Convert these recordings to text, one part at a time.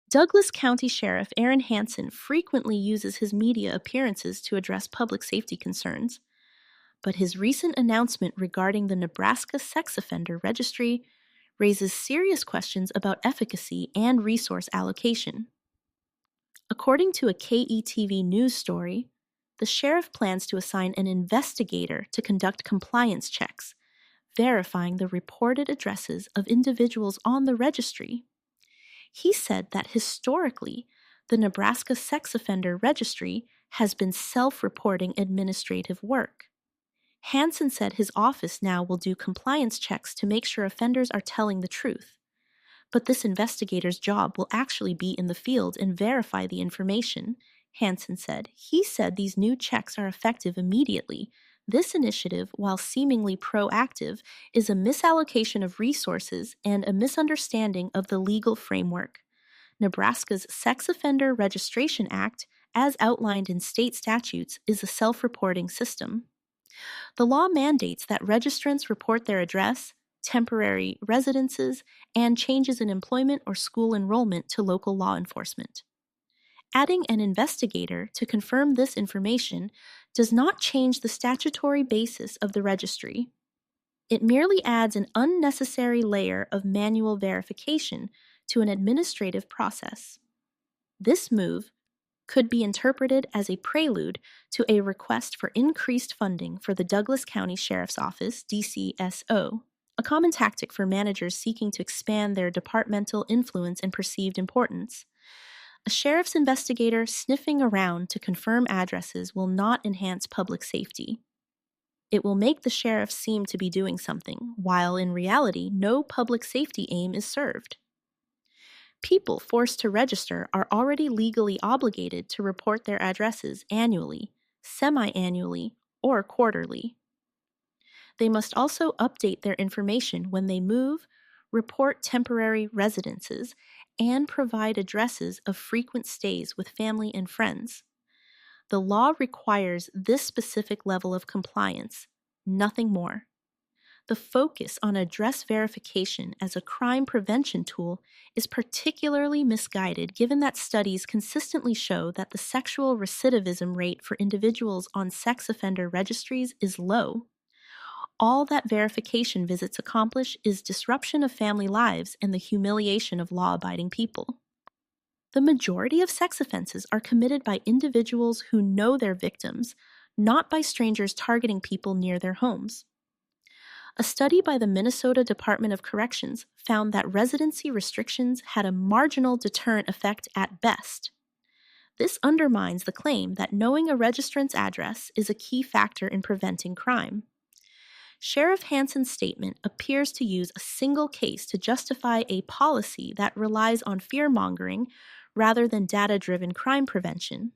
Douglas County Sheriff Aaron Hansen frequently uses his media appearances to address public safety concerns, but his recent announcement regarding the Nebraska Sex Offender Registry raises serious questions about efficacy and resource allocation. According to a KETV news story, the sheriff plans to assign an investigator to conduct compliance checks, verifying the reported addresses of individuals on the registry. He said that historically, the Nebraska Sex Offender Registry has been self-reporting administrative work. Hansen said his office now will do compliance checks to make sure offenders are telling the truth. But this investigator's job will actually be in the field and verify the information, Hansen said. He said these new checks are effective immediately. This initiative, while seemingly proactive, is a misallocation of resources and a misunderstanding of the legal framework. Nebraska's Sex Offender Registration Act, as outlined in state statutes, is a self-reporting system. The law mandates that registrants report their address, temporary residences, and changes in employment or school enrollment to local law enforcement. Adding an investigator to confirm this information does not change the statutory basis of the registry. It merely adds an unnecessary layer of manual verification to an administrative process. This move could be interpreted as a prelude to a request for increased funding for the Douglas County Sheriff's Office, DCSO, a common tactic for managers seeking to expand their departmental influence and perceived importance. A sheriff's investigator sniffing around to confirm addresses will not enhance public safety. It will make the sheriff seem to be doing something, while in reality, no public safety aim is served. People forced to register are already legally obligated to report their addresses annually, semi-annually, or quarterly. They must also update their information when they move, report temporary residences, and provide addresses of frequent stays with family and friends. The law requires this specific level of compliance, nothing more. The focus on address verification as a crime prevention tool is particularly misguided given that studies consistently show that the sexual recidivism rate for individuals on sex offender registries is low. All that verification visits accomplish is disruption of family lives and the humiliation of law-abiding people. The majority of sex offenses are committed by individuals who know their victims, not by strangers targeting people near their homes. A study by the Minnesota Department of Corrections found that residency restrictions had a marginal deterrent effect at best. This undermines the claim that knowing a registrant's address is a key factor in preventing crime. Sheriff Hansen's statement appears to use a single case to justify a policy that relies on fear-mongering rather than data-driven crime prevention.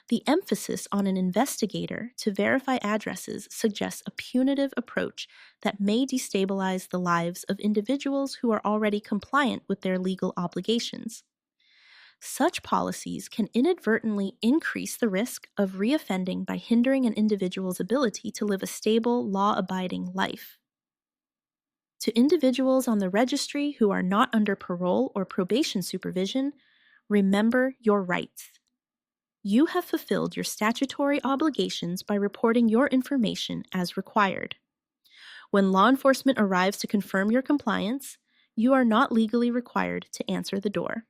The emphasis on an investigator to verify addresses suggests a punitive approach that may destabilize the lives of individuals who are already compliant with their legal obligations. Such policies can inadvertently increase the risk of reoffending by hindering an individual's ability to live a stable, law-abiding life. To individuals on the registry who are not under parole or probation supervision, remember your rights. You have fulfilled your statutory obligations by reporting your information as required. When law enforcement arrives to confirm your compliance, you are not legally required to answer the door.